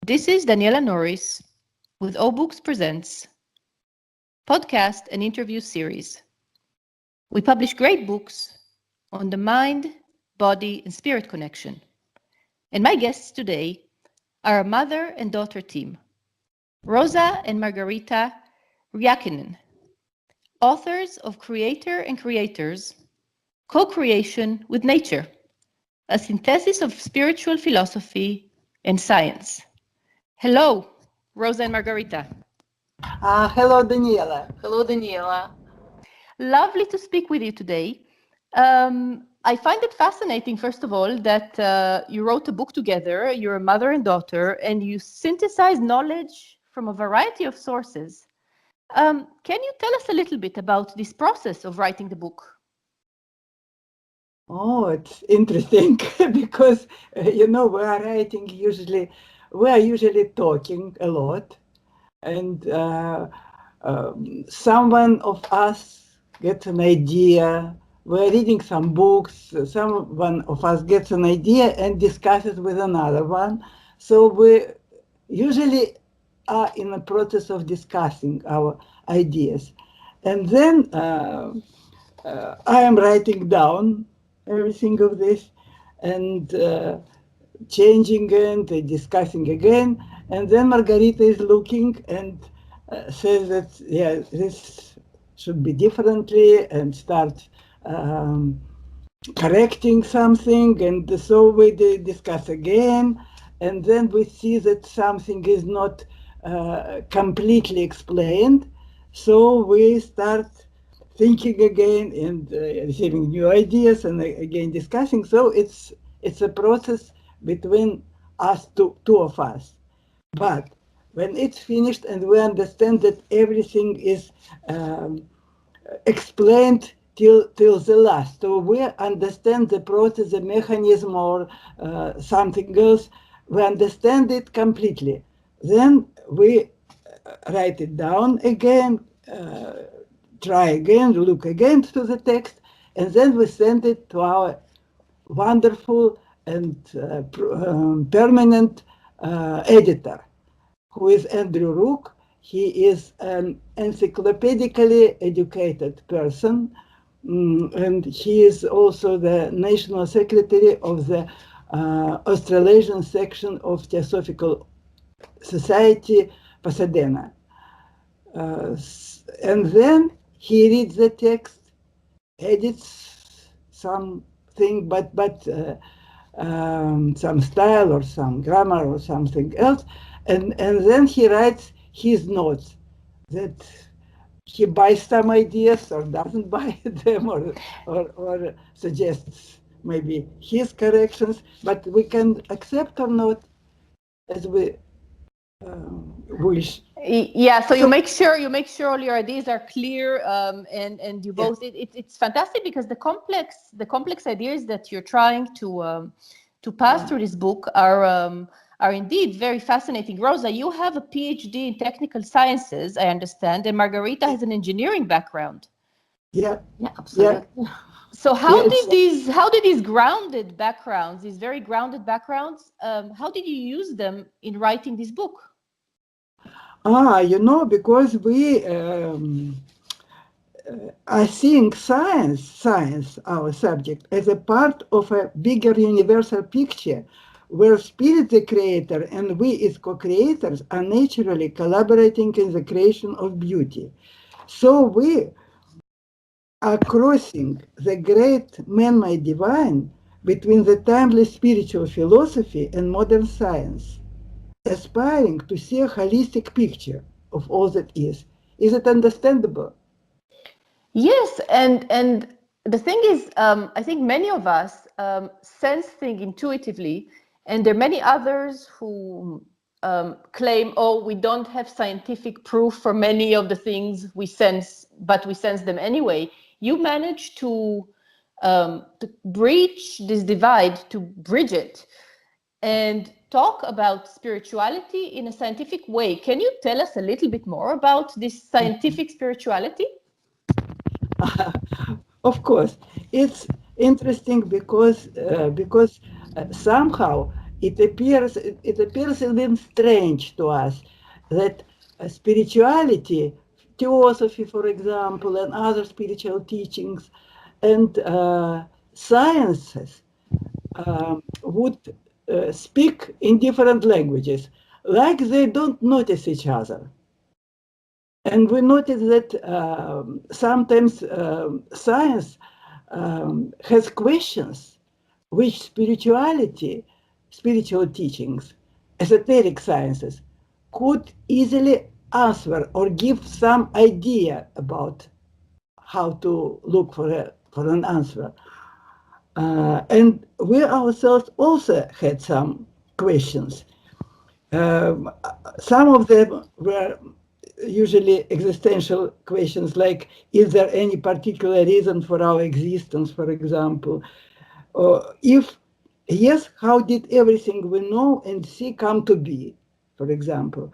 This is Daniela Norris with O Books Presents podcast and interview series. We publish great books on the mind, body, and spirit connection. And my guests today are a mother and daughter team, Roza and Margarita Riaikkenen, authors of Creator and Creators, Co-Creation with Nature, a synthesis of spiritual philosophy and science. Hello, Roza and Margarita. Hello, Daniela. Hello, Daniela. Lovely to speak with you today. I find it fascinating, first of all, that you wrote a book together, you're a mother and daughter, and you synthesize knowledge from a variety of sources. Can you tell us a little bit about this process of writing the book? Oh, it's interesting because, we are usually talking a lot, and someone of us gets an idea. We're reading some books, someone of us gets an idea and discusses with another one. So we usually are in a process of discussing our ideas. And then I am writing down everything of this and changing and discussing again. And then Margarita is looking and says that, this should be differently, and start correcting something. And so we discuss again. And then we see that something is not completely explained. So we start thinking again and receiving new ideas and again discussing. So it's a process between us, two of us. But when it's finished and we understand that everything is explained till the last, so we understand the process, the mechanism, or something else, we understand it completely. Then we write it down again, try again, look again to the text, and then we send it to our wonderful and permanent editor, who is Andrew Rook. He is an encyclopedically educated person, and he is also the National Secretary of the Australasian section of Theosophical Society, Pasadena. And then he reads the text, edits something, but some style or some grammar or something else, and then he writes his notes, that he buys some ideas or doesn't buy them, or suggests maybe his corrections, but we can accept or not as we wish. Yeah, so you make sure all your ideas are clear, and you both. Yeah. It's fantastic because the complex ideas that you're trying to pass through this book are indeed very fascinating. Roza, you have a PhD in technical sciences, I understand, and Margarita has an engineering background. Yeah, absolutely. Yeah. So how did these grounded backgrounds, these very grounded backgrounds, how did you use them in writing this book? Because we are seeing science, our subject, as a part of a bigger universal picture, where Spirit, the creator, and we as co-creators are naturally collaborating in the creation of beauty. So we are crossing the great man-made divine between the timeless spiritual philosophy and modern science, aspiring to see a holistic picture of all that is. Is it understandable? Yes, and the thing is, I think many of us sense things intuitively, and there are many others who claim, we don't have scientific proof for many of the things we sense, but we sense them anyway. You manage to breach this divide, to bridge it, and talk about spirituality in a scientific way. Can you tell us a little bit more about this scientific spirituality? Of course, it's interesting because somehow it appears even strange to us that spirituality, theosophy, for example, and other spiritual teachings, and sciences would speak in different languages, like they don't notice each other. And we notice that sometimes science has questions which spiritual teachings, esoteric sciences, could easily answer or give some idea about how to look for an answer. And we ourselves also had some questions. Um, some of them were usually existential questions like, is there any particular reason for our existence, for example? Or if yes, how did everything we know and see come to be, for example?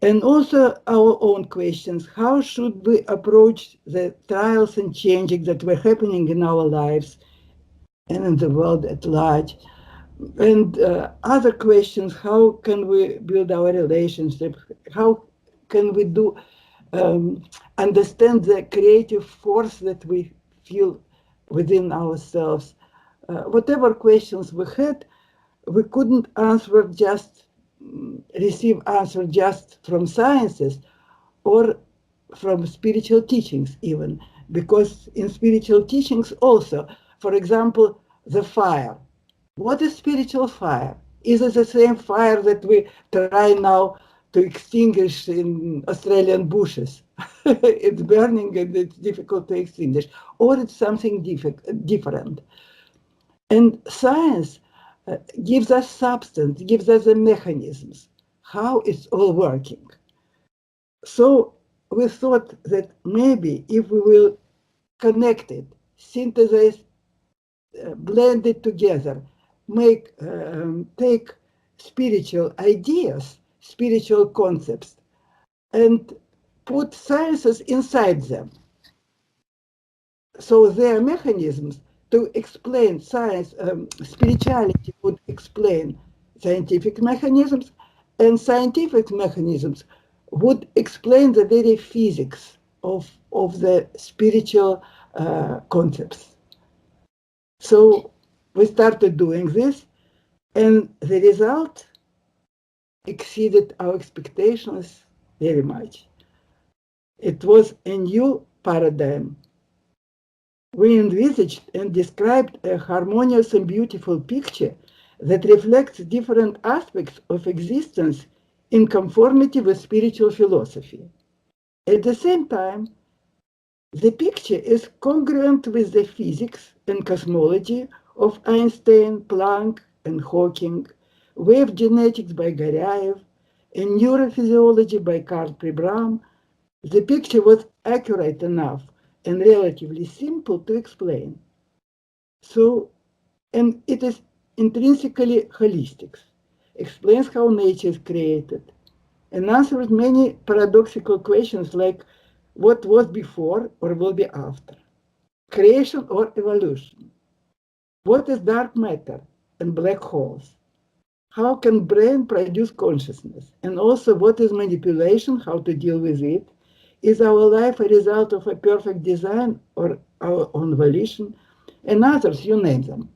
And also our own questions, how should we approach the trials and changes that were happening in our lives and in the world at large? And other questions, how can we build our relationship? How can we um, understand the creative force that we feel within ourselves? Whatever questions we had, we couldn't receive answer just from sciences or from spiritual teachings even, because in spiritual teachings also, for example, the fire. What is spiritual fire? Is it the same fire that we try now to extinguish in Australian bushes? It's burning and it's difficult to extinguish. Or it's something different. And science gives us substance, gives us the mechanisms, how it's all working. So we thought that maybe if we will connect it, synthesize, blend it together, take spiritual ideas, spiritual concepts, and put sciences inside them. So their mechanisms to explain science, spirituality would explain scientific mechanisms, and scientific mechanisms would explain the very physics of the spiritual concepts. So we started doing this, and the result exceeded our expectations very much. It was a new paradigm. We envisaged and described a harmonious and beautiful picture that reflects different aspects of existence in conformity with spiritual philosophy. At the same time, the picture is congruent with the physics and cosmology of Einstein, Planck, and Hawking, wave genetics by Garyaev, and neurophysiology by Karl Pribram. The picture was accurate enough and relatively simple to explain. So, and it is intrinsically holistic, explains how nature is created, and answers many paradoxical questions like what was before or will be after, creation or evolution, what is dark matter and black holes, how can brain produce consciousness, and also what is manipulation, how to deal with it, is our life a result of a perfect design or our own volition, and others, you name them.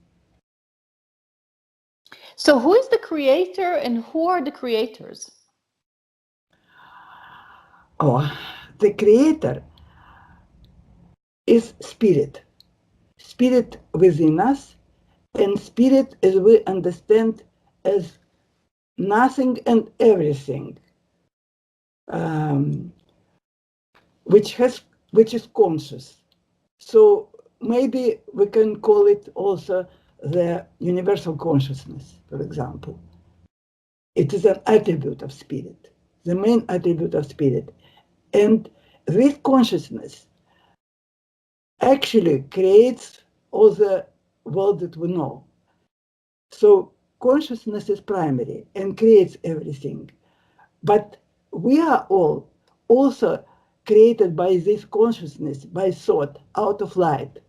So who is the creator and who are the creators? Oh, the creator is spirit, spirit within us, and spirit as we understand as nothing and everything, um, which is conscious. So maybe we can call it also the universal consciousness, for example. It is an attribute of spirit, the main attribute of spirit. And this consciousness actually creates all the world that we know. So consciousness is primary and creates everything. But we are all also created by this consciousness, by thought, out of light.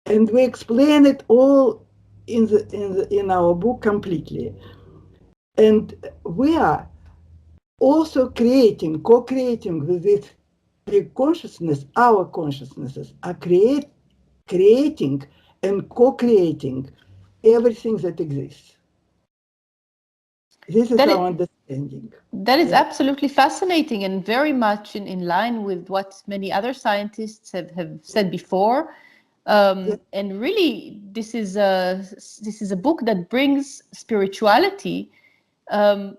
And we explain it all in our book completely. And we are also co-creating with this big consciousness. Our consciousnesses are creating and co-creating everything that exists. This is That our is, understanding. that is Yeah. absolutely fascinating and very much in line with what many other scientists have said before. Yeah. And really, this is a book that brings spirituality um,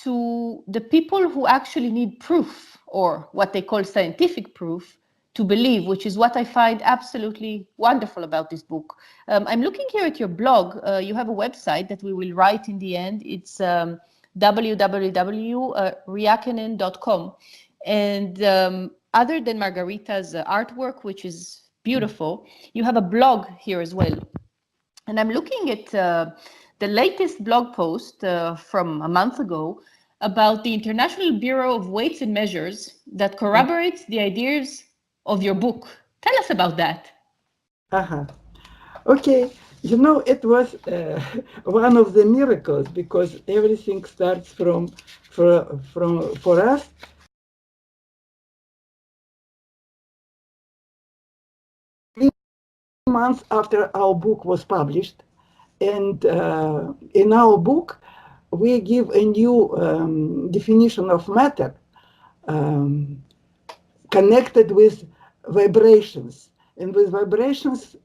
to the people who actually need proof, or what they call scientific proof, to believe, which is what I find absolutely wonderful about this book. I'm looking here at your blog. You have a website that we will write in the end. It's www.riaikkenen.com. And other than Margarita's artwork, which is beautiful, you have a blog here as well. And I'm looking at the latest blog post from a month ago about the International Bureau of Weights and Measures that corroborates the ideas of your book. Tell us about that. Uh-huh. Okay, it was one of the miracles, because everything starts for us. Months after our book was published, and in our book, we give a new definition of matter, um, connected with vibrations, and with vibrations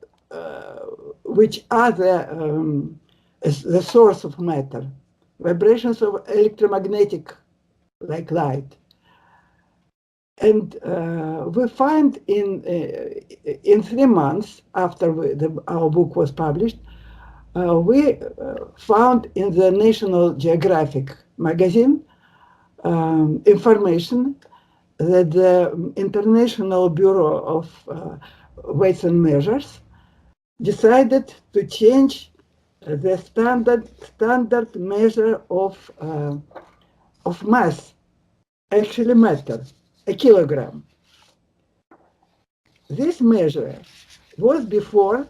which are the source of matter, vibrations of electromagnetic, like light. And we find in 3 months after our book was published, we found in the National Geographic magazine information that the International Bureau of Weights and Measures decided to change the standard measure of mass, actually matter, a kilogram. This measure was before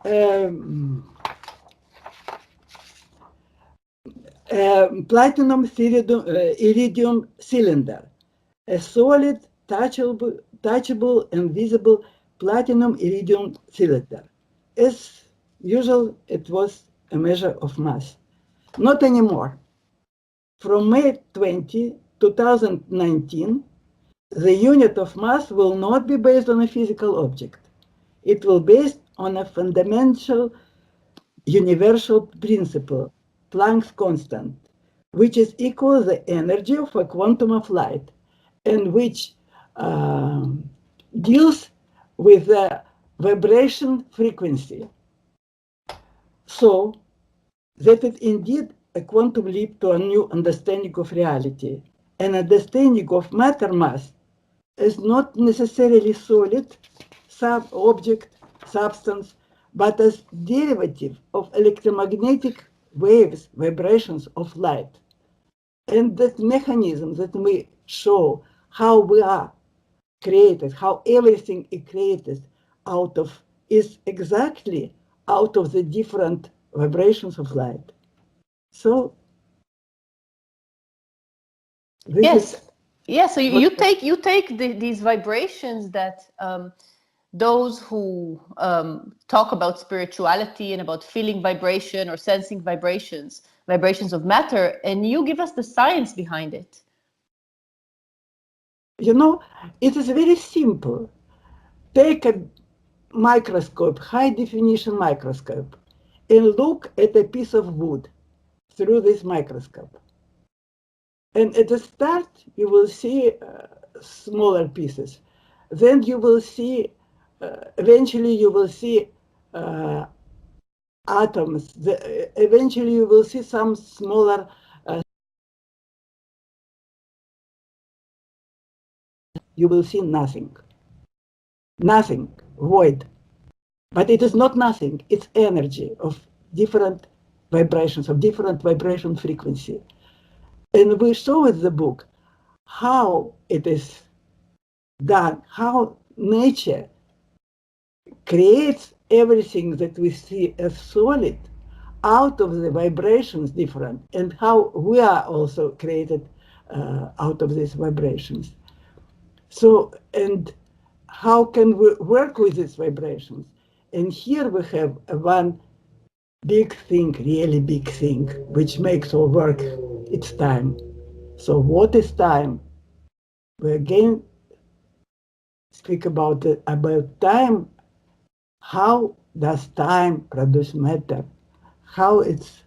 um, platinum iridium cylinder, a solid, touchable and visible platinum iridium cylinder. As usual, it was a measure of mass. Not anymore. From May 2019, the unit of mass will not be based on a physical object. It will be based on a fundamental universal principle, Planck's constant, which is equal to the energy of a quantum of light, and which deals with the vibration frequency. So that is indeed a quantum leap to a new understanding of reality. An understanding of matter mass is not necessarily solid object, substance, but as derivative of electromagnetic waves, vibrations of light. And that mechanism that we show how we are created, how everything is created out of, is exactly out of the different vibrations of light. So this Yes, is yes. So what. you take these vibrations that those who talk about spirituality and about feeling vibration or sensing vibrations of matter, and you give us the science behind it. It is very simple. Take a microscope, high definition microscope, and look at a piece of wood through this microscope. And at the start, you will see smaller pieces. Then you will see, eventually you will see uh, atoms. Eventually you will see some smaller, you will see nothing. Nothing, void. But it is not nothing, it's energy of different vibrations, of different vibration frequency. And we show in the book how it is done, how nature creates everything that we see as solid out of the vibrations different, and how we are also created out of these vibrations. So, and how can we work with these vibrations? And here we have one big thing, really big thing, which makes all work. It's time. So what is time? We again speak about time. How does time produce matter? How it's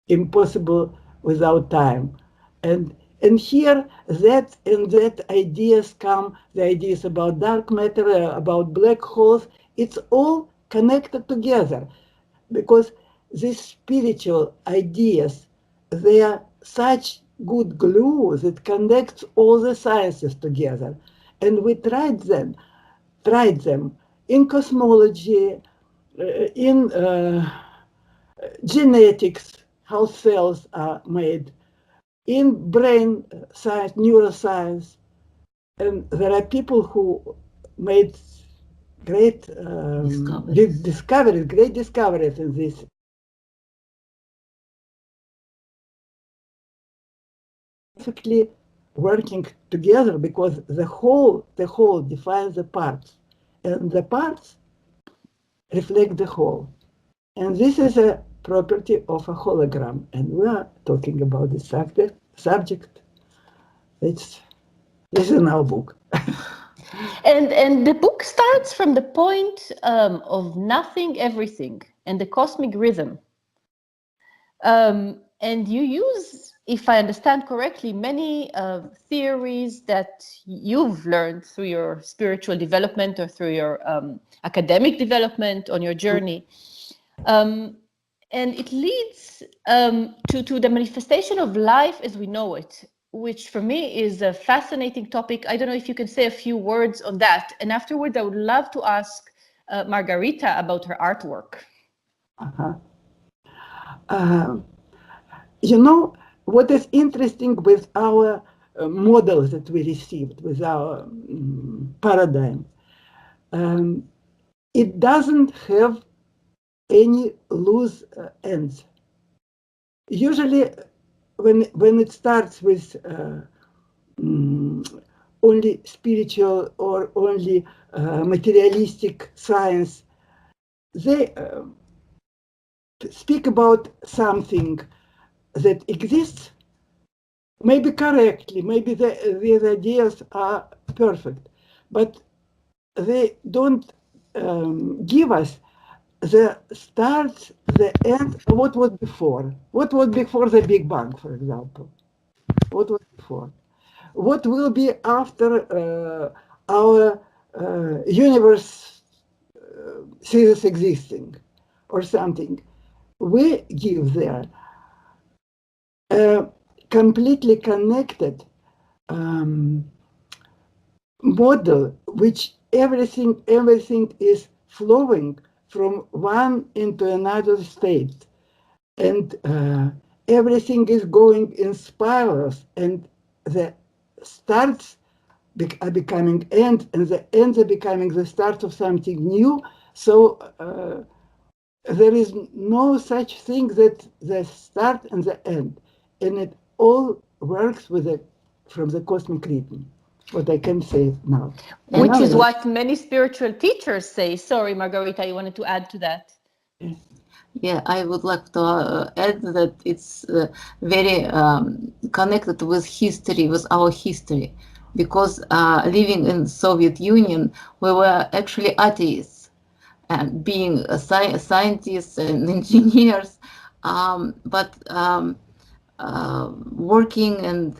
impossible without time? And here that ideas come, the ideas about dark matter, about black holes. It's all connected together, because these spiritual ideas, they are such good glue that connects all the sciences together. And we tried them in cosmology, in genetics, how cells are made, in brain science, neuroscience. And there are people who made great great discoveries in this. Perfectly working together, because the whole defines the parts, and the parts reflect the whole. And this is a property of a hologram. And we are talking about this subject. This is in our book. And the book starts from the point of nothing, everything, and the cosmic rhythm. And you use, if I understand correctly, many theories that you've learned through your spiritual development or through your academic development on your journey. And it leads to the manifestation of life as we know it, which for me is a fascinating topic. I don't know if you can say a few words on that. And afterwards, I would love to ask Margarita about her artwork. You know, what is interesting with our models that we received, with our paradigm, it doesn't have any loose ends. Usually, when it starts with only spiritual or only materialistic science, they speak about something that exists, maybe correctly, maybe these ideas are perfect, but they don't give us the start, the end, what was before. What was before the Big Bang, for example? What was before? What will be after our universe ceases existing, or something? We give there a completely connected model, which everything is flowing from one into another state, and everything is going in spirals, and the starts are becoming end, and the ends are becoming the start of something new. So there is no such thing that the start and the end, and it all works from the cosmic rhythm. What I can say now. Which is what many spiritual teachers say. Sorry, Margarita, you wanted to add to that? Yeah, I would like to add that it's very connected with history, with our history, because living in Soviet Union, we were actually atheists, and being scientists and engineers, but working and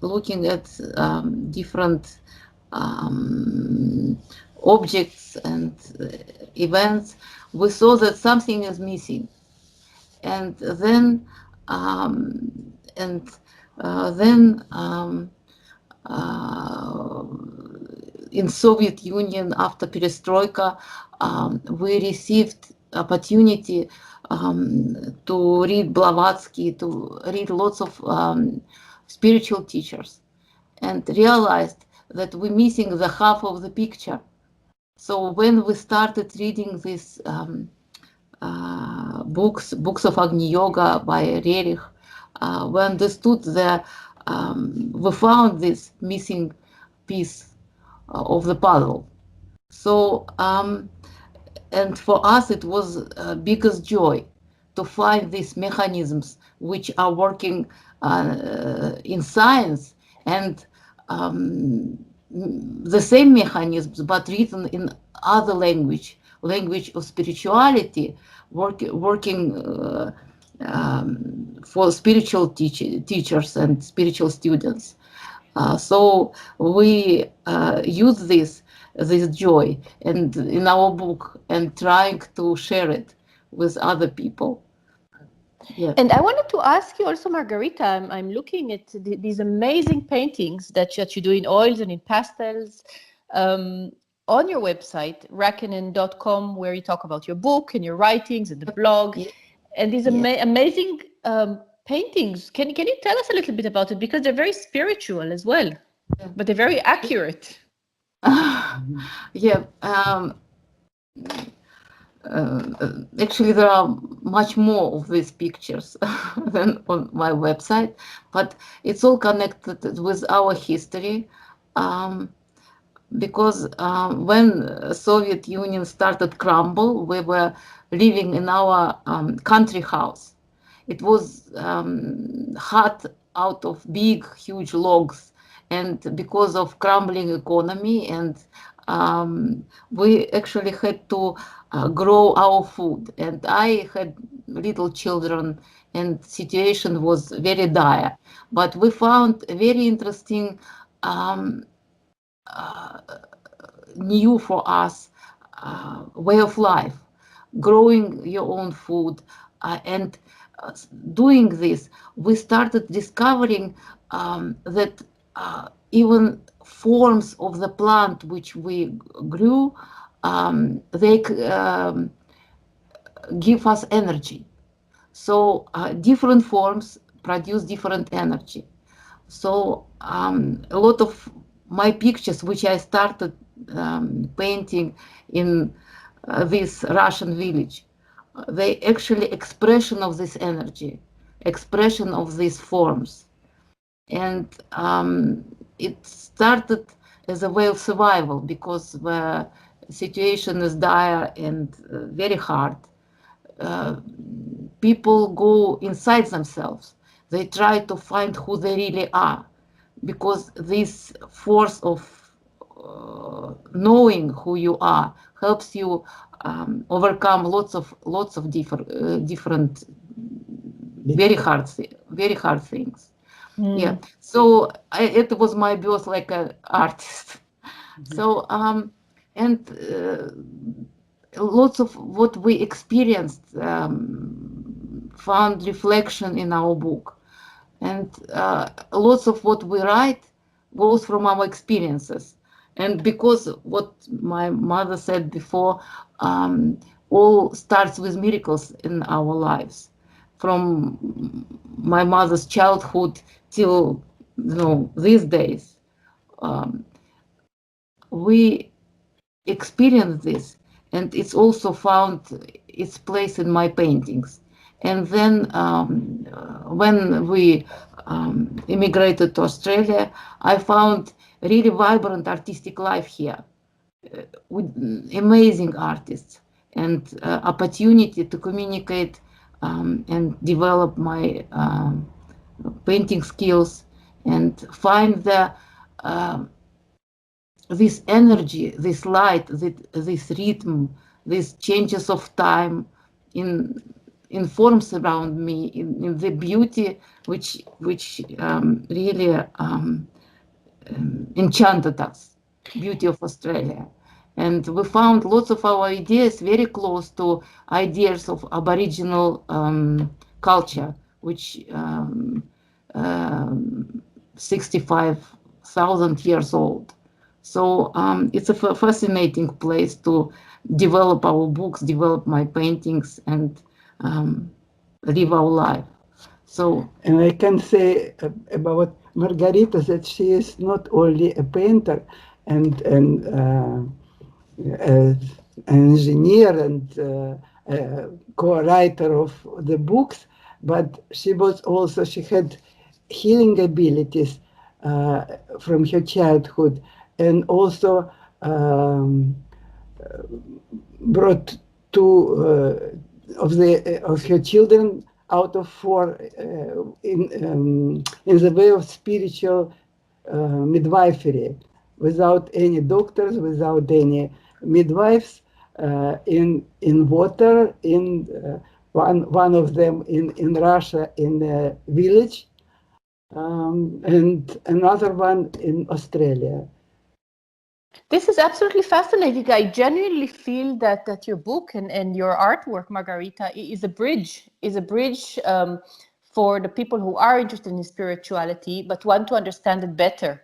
looking at different objects and events, we saw that something is missing, and then in Soviet Union after Perestroika, we received opportunity to read Blavatsky, to read lots of spiritual teachers, and realized that we're missing the half of the picture. So when we started reading these books of Agni Yoga by Rerich, we understood that we found this missing piece of the puzzle. So and for us it was biggest joy to find these mechanisms which are working in science, and the same mechanisms but written in other language of spirituality, working for spiritual teachers and spiritual students. So we use this joy and in our book and trying to share it with other people. Yeah. And I wanted to ask you also, Margarita, I'm looking at these amazing paintings that you do in oils and in pastels on your website, Riaikkenen.com, where you talk about your book and your writings and the blog. Yeah. And these amazing paintings. Can you tell us a little bit about it? Because they're very spiritual as well, but they're very accurate. Yeah. Actually, there are much more of these pictures than on my website, but it's all connected with our history. Because when Soviet Union started crumble, we were living in our country house. It was hut out of big, huge logs, and because of crumbling economy, and we actually had to grow our food. And I had little children, and situation was very dire. But we found a very interesting new for us way of life, growing your own food, and doing this, we started discovering that even forms of the plant which we grew, they give us energy. So different forms produce different energy. So a lot of my pictures, which I started painting in this Russian village, they actually expression of this energy, expression of these forms. And it started as a way of survival because the situation is dire and very hard. People go inside themselves. They try to find who they really are, because this force of knowing who you are helps you overcome lots of different very hard things. Yeah. So it was my birth like an artist. So and lots of what we experienced found reflection in our book, and lots of what we write goes from our experiences. And because what my mother said before, all starts with miracles in our lives, from my mother's childhood till these days. We experience this, and it's also found its place in my paintings. And then when we immigrated to Australia, I found really vibrant artistic life here, with amazing artists, and opportunity to communicate and develop my painting skills and find this energy, this light, this rhythm, these changes of time in forms around me, in the beauty which really enchanted us, beauty of Australia. And we found lots of our ideas very close to ideas of Aboriginal culture, which 65,000 years old. So it's a fascinating place to develop our books, develop my paintings, and live our life. So, and I can say about Margarita that she is not only a painter and an engineer and co-writer of the books, but she had healing abilities from her childhood, and also brought two of her children out of four in the way of spiritual midwifery, without any doctors, without any midwives, in water, in one of them in Russia in a village, and another one in Australia. This is absolutely fascinating. I genuinely feel that your book and your artwork, Margarita, is a bridge for the people who are interested in spirituality but want to understand it better.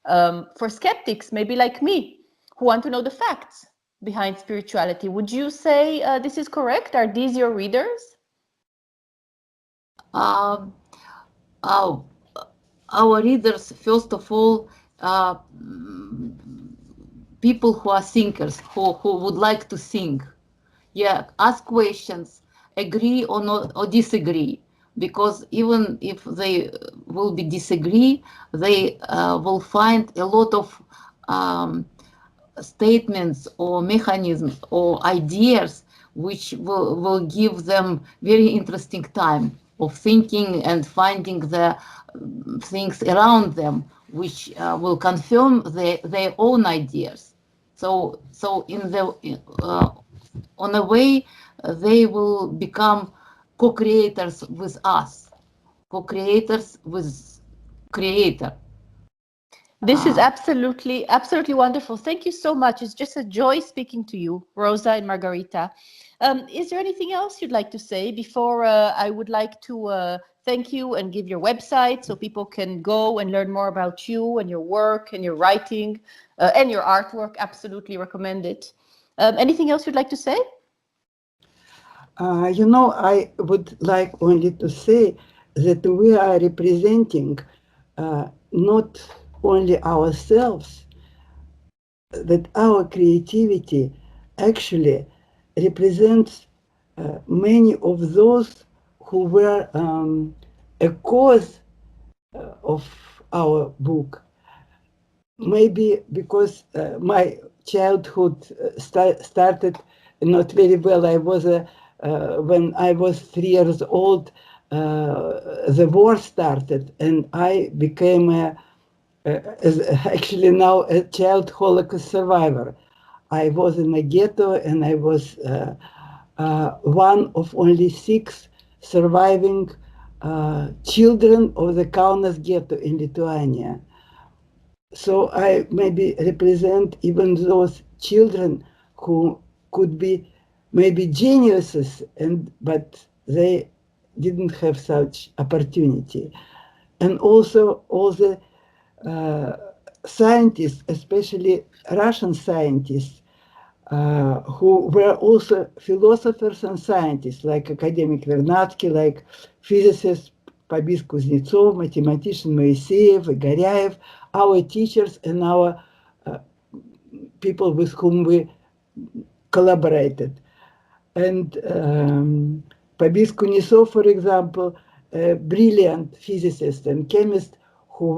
For skeptics, maybe like me, who want to know the facts behind spirituality. Would you say this is correct? Are these your readers? Um, our, our readers, first of all, people who are thinkers, who would like to think. Yeah, ask questions, agree or not or disagree, because even if they will be disagree, they will find a lot of statements or mechanisms or ideas which will give them very interesting time of thinking and finding the things around them which will confirm their own ideas. So in the on a way they will become co-creators with us, co-creators with creator. This is absolutely wonderful. Thank you so much. It's just a joy speaking to you, Rosa and Margarita. Is there anything else you'd like to say before I would like to thank you and give your website so people can go and learn more about you and your work and your writing and your artwork? Absolutely recommend it. Anything else you'd like to say? I would like only to say that we are representing not only ourselves, that our creativity actually represents many of those who were a cause of our book. Maybe because my childhood started not very well. I was when I was 3 years old, the war started, and I became actually now a child Holocaust survivor. I was in a ghetto, and I was one of only 6 surviving children of the Kaunas ghetto in Lithuania. So I maybe represent even those children who could be maybe geniuses, but they didn't have such opportunity. And also all the scientists, especially Russian scientists, who were also philosophers and scientists, like academic Vernadsky, like physicist Побис Kuznetsov, mathematician Moiseev, Igoryaev, our teachers and our people with whom we collaborated. And Побис Kuznetsov, for example, a brilliant physicist and chemist who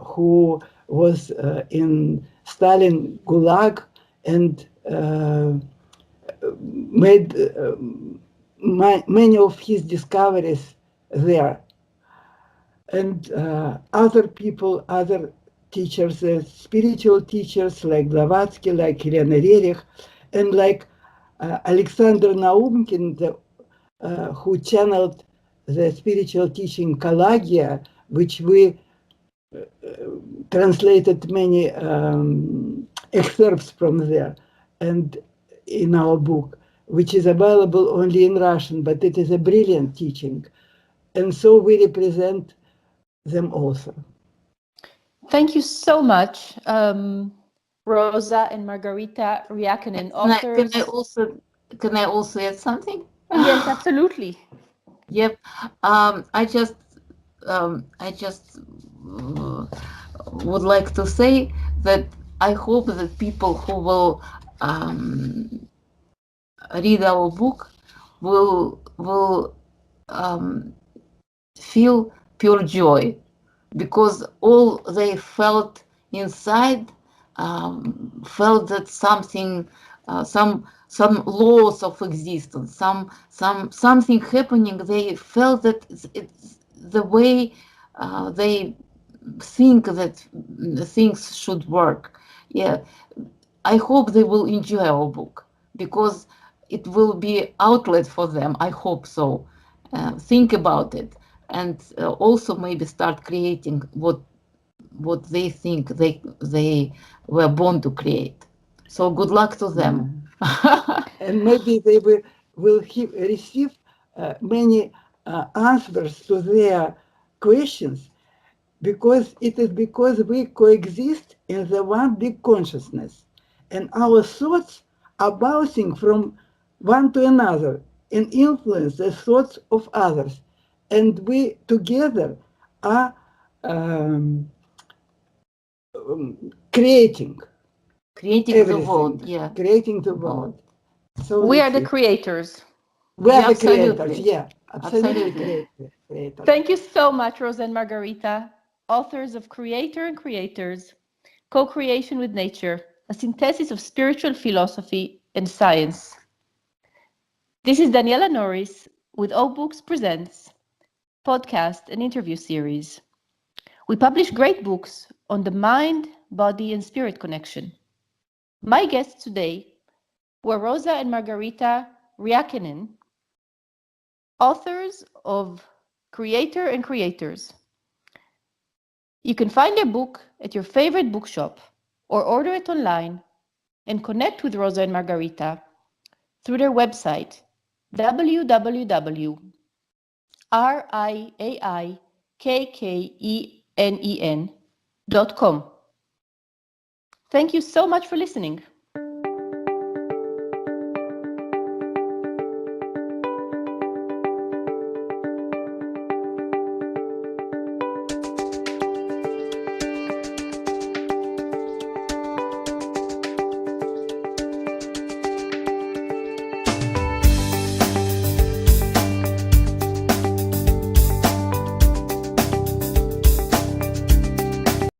who was in Stalin Gulag and made many of his discoveries there. And other people, other teachers, spiritual teachers like Blavatsky, like Helena Rerich, and like Alexander Naumkin, who channeled the spiritual teaching Kalagia, which we translated many excerpts from there, and in our book, which is available only in Russian, but it is a brilliant teaching. And so we represent them also. Thank you so much, Rosa and Margarita Riaikkenen, authors. Can I also add something? Yes, absolutely. Yep. I just would like to say that I hope that people who will read our book will feel pure joy, because all they felt inside felt that something, some laws of existence, something happening. They felt that it's the way they think that things should work. Yeah, I hope they will enjoy our book, because it will be outlet for them. I hope so. Think about it, and also maybe start creating what they think they were born to create. So good luck to them. And maybe they will receive many answers to their questions, because it is because we coexist in the one big consciousness, and our thoughts are bouncing from one to another and influence the thoughts of others, and we together are creating Creating the everything, world, yeah. creating the world. So We are that's the it. creators. We are the Absolutely. creators, yeah, absolutely Absolutely. creators. Thank you so much, Roza and Margarita, authors of Creator and Creators, Co-Creation with Nature, a synthesis of spiritual philosophy and science. This is Daniela Norris with O Books Presents podcast and interview series. We publish great books on the mind, body, and spirit connection. My guests today were Roza and Margarita Riaikkenen, authors of Creator and Creators. You can find their book at your favorite bookshop or order it online and connect with Roza and Margarita through their website www.riaikkenen.com. Thank you so much for listening.